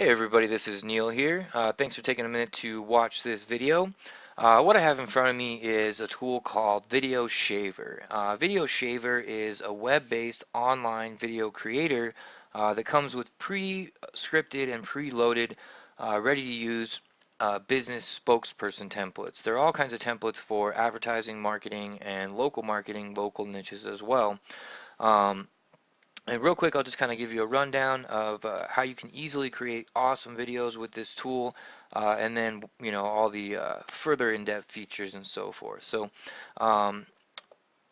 Hey everybody, this is Neil here. Thanks for taking a minute to watch this video. What I have in front of me is a tool called VideoShaver. VideoShaver is a web-based online video creator that comes with pre-scripted and pre-loaded, ready-to-use business spokesperson templates. There are all kinds of templates for advertising, marketing, and local marketing, local niches as well. And real quick, I'll just kind of give you a rundown of how you can easily create awesome videos with this tool, and then all the further in-depth features and so forth. So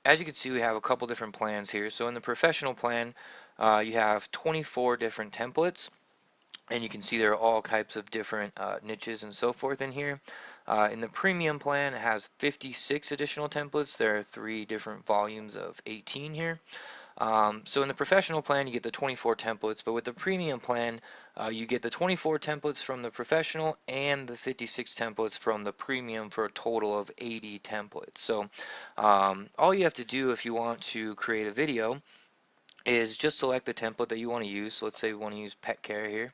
as you can see, we have a couple different plans here. So in the professional plan, you have 24 different templates, and you can see there are all types of different niches and so forth in here. In the premium plan, it has 56 additional templates. There are 3 different volumes of 18 here. So in the professional plan, you get the 24 templates, but with the premium plan, you get the 24 templates from the professional and the 56 templates from the premium for a total of 80 templates. So all you have to do if you want to create a video is just select the template that you want to use. So let's say we want to use pet care here.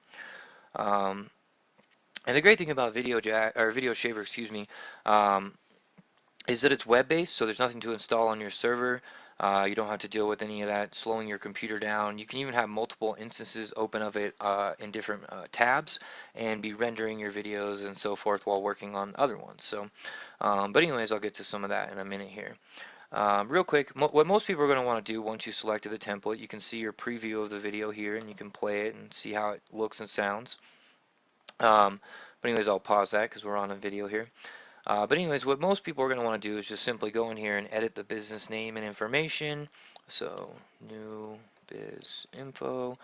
And the great thing about VideoShaver, excuse me, is that it's web-based, so there's nothing to install on your server. You don't have to deal with any of that slowing your computer down. You can even have multiple instances open of it in different tabs and be rendering your videos and so forth while working on other ones. So, but anyways, I'll get to some of that in a minute here. Real quick, what most people are going to want to do once you selected the template, you can see your preview of the video here and you can play it and see how it looks and sounds. But anyways, I'll pause that because we're on a video here. But anyways, what most people are going to want to do is just simply go in here and edit the business name and information. So new biz info,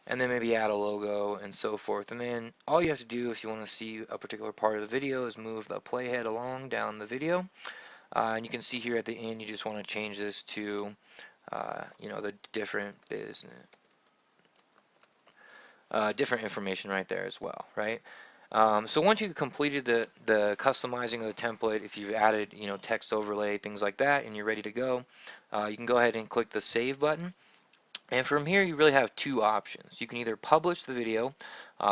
and then maybe add a logo and so forth. And then all you have to do if you want to see a particular part of the video is move the playhead along down the video. And you can see here at the end, you just want to change this to, the different business, different information right there as well, right? So once you've completed the customizing of the template, if you've added text overlay, things like that, and you're ready to go, you can go ahead and click the save button. And from here you really have 2 options. You can either publish the video,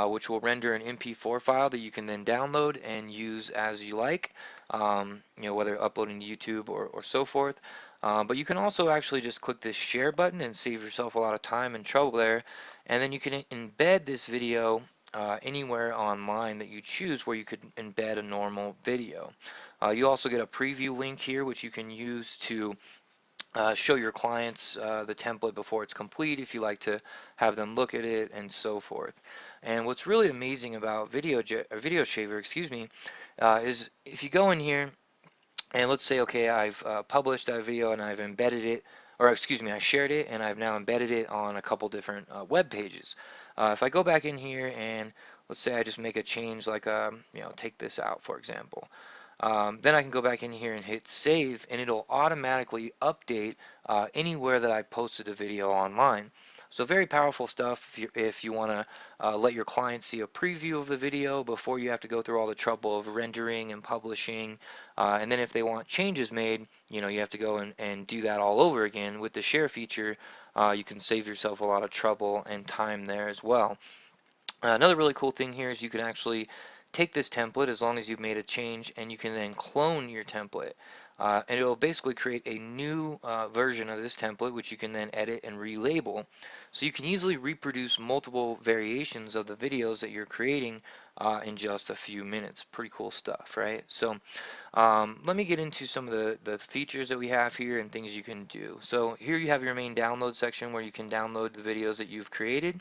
which will render an MP4 file that you can then download and use as you like, whether uploading to YouTube or so forth. But you can also actually just click this share button and save yourself a lot of time and trouble there. And then you can embed this video anywhere online that you choose where you could embed a normal video. You also get a preview link here which you can use to show your clients the template before it's complete if you like to have them look at it and so forth. And what's really amazing about VideoShaver, excuse me, is if you go in here and let's say, okay, I've published that video and I've embedded it, or excuse me, I shared it and I've now embedded it on a couple different web pages. If I go back in here and let's say I just make a change like, take this out, for example. Then I can go back in here and hit save and it'll automatically update anywhere that I posted a video online. So very powerful stuff if you want to let your clients see a preview of the video before you have to go through all the trouble of rendering and publishing. And then if they want changes made, you have to go and do that all over again. With the share feature, you can save yourself a lot of trouble and time there as well. Another really cool thing here is you can actually take this template as long as you've made a change and you can then clone your template. And it will basically create a new version of this template which you can then edit and relabel. So you can easily reproduce multiple variations of the videos that you're creating in just a few minutes. Pretty cool stuff, right? So let me get into some of the features that we have here and things you can do. So here you have your main download section where you can download the videos that you've created.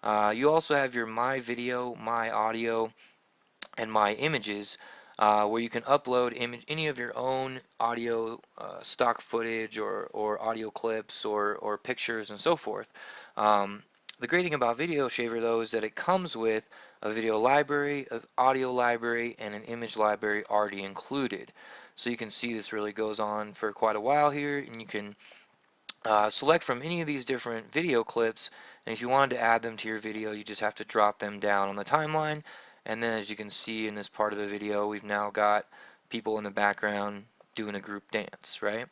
You also have your My Video, My Audio, and My Images, where you can upload any of your own audio stock footage or audio clips or pictures and so forth. The great thing about VideoShaver though is that it comes with a video library, an audio library, and an image library already included. So you can see this really goes on for quite a while here, and you can select from any of these different video clips, and if you wanted to add them to your video you just have to drop them down on the timeline. And then as you can see in this part of the video, we've now got people in the background doing a group dance, right?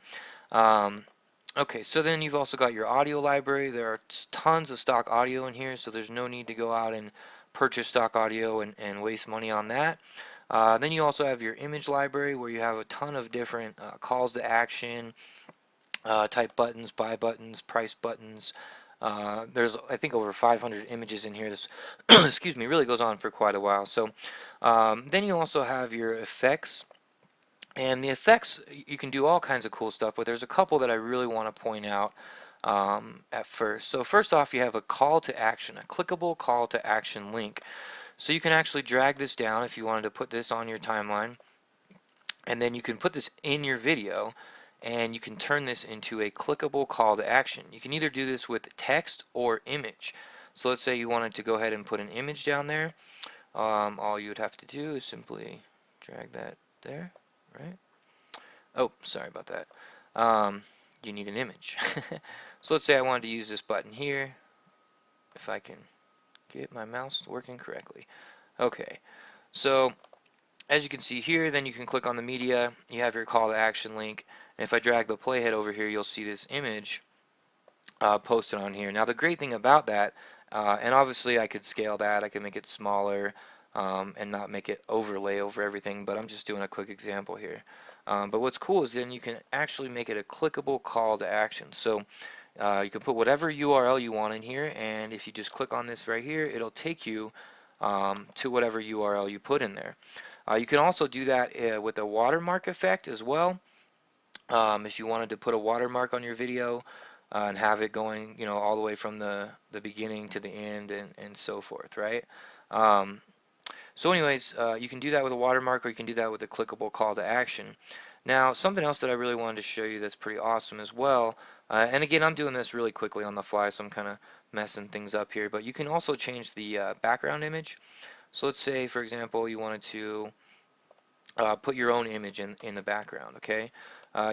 Okay, so then you've also got your audio library. There are tons of stock audio in here, so there's no need to go out and purchase stock audio and waste money on that. Then you also have your image library where you have a ton of different calls to action, type buttons, buy buttons, price buttons. There's, I think, over 500 images in here. This, excuse me, really goes on for quite a while. So then you also have your effects. And the effects, you can do all kinds of cool stuff, but there's a couple that I really want to point out at first. So first off, you have a call to action, a clickable call to action link. So you can actually drag this down if you wanted to put this on your timeline, and then you can put this in your video, and you can turn this into a clickable call to action. You can either do this with text or image. So let's say you wanted to go ahead and put an image down there. All you would have to do is simply drag that there, right? Oh, sorry about that. You need an image. So let's say I wanted to use this button here, if I can get my mouse working correctly. Okay, so as you can see here, then you can click on the media, you have your call to action link, and if I drag the playhead over here, you'll see this image posted on here. Now the great thing about that, and obviously I could scale that, I could make it smaller and not make it overlay over everything, but I'm just doing a quick example here. But what's cool is then you can actually make it a clickable call to action. So you can put whatever URL you want in here, and if you just click on this right here, it'll take you to whatever URL you put in there. You can also do that with a watermark effect as well. If you wanted to put a watermark on your video and have it going, you know, all the way from the beginning to the end and so forth, right? So anyways, you can do that with a watermark, or you can do that with a clickable call to action. Now, something else that I really wanted to show you that's pretty awesome as well, and again, I'm doing this really quickly on the fly, so I'm kind of messing things up here, but you can also change the background image. So let's say, for example, you wanted to put your own image in the background, okay?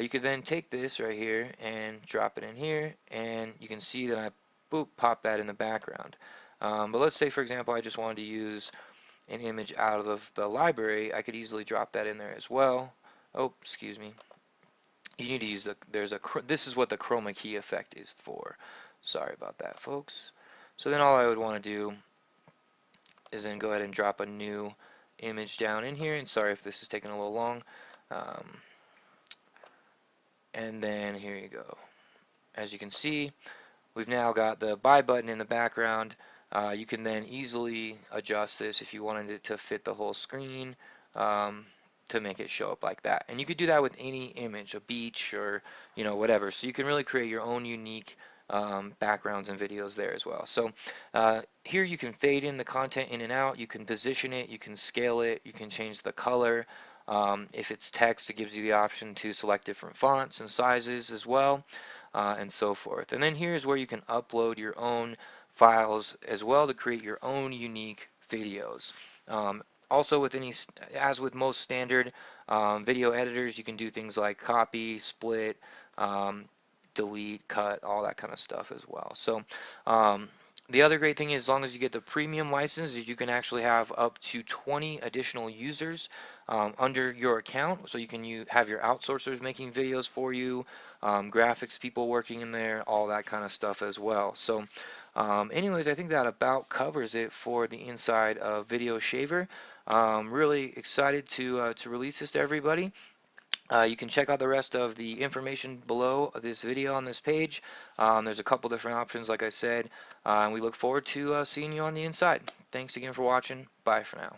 You could then take this right here and drop it in here, and you can see that I pop that in the background. But let's say, for example, I just wanted to use an image out of the library. I could easily drop that in there as well. Oh, excuse me. You need to use this is what the chroma key effect is for. Sorry about that, folks. So then all I would want to do is then go ahead and drop a new image down in here, and sorry if this is taking a little long. And then here you go. As you can see, we've now got the buy button in the background. You can then easily adjust this if you wanted it to fit the whole screen to make it show up like that. And you could do that with any image, a beach or whatever. So you can really create your own unique backgrounds and videos there as well. So here you can fade in the content in and out. You can position it. You can scale it. You can change the color. If it's text, it gives you the option to select different fonts and sizes as well, and so forth. And then here's where you can upload your own files as well to create your own unique videos. Also, as with most standard video editors, you can do things like copy, split, delete, cut, all that kind of stuff as well. So the other great thing is, as long as you get the premium license, is you can actually have up to 20 additional users under your account. So you can have your outsourcers making videos for you, graphics people working in there, all that kind of stuff as well. So anyways, I think that about covers it for the inside of VideoShaver. Really excited to release this to everybody. You can check out the rest of the information below this video on this page. There's a couple different options, like I said, and we look forward to seeing you on the inside. Thanks again for watching. Bye for now.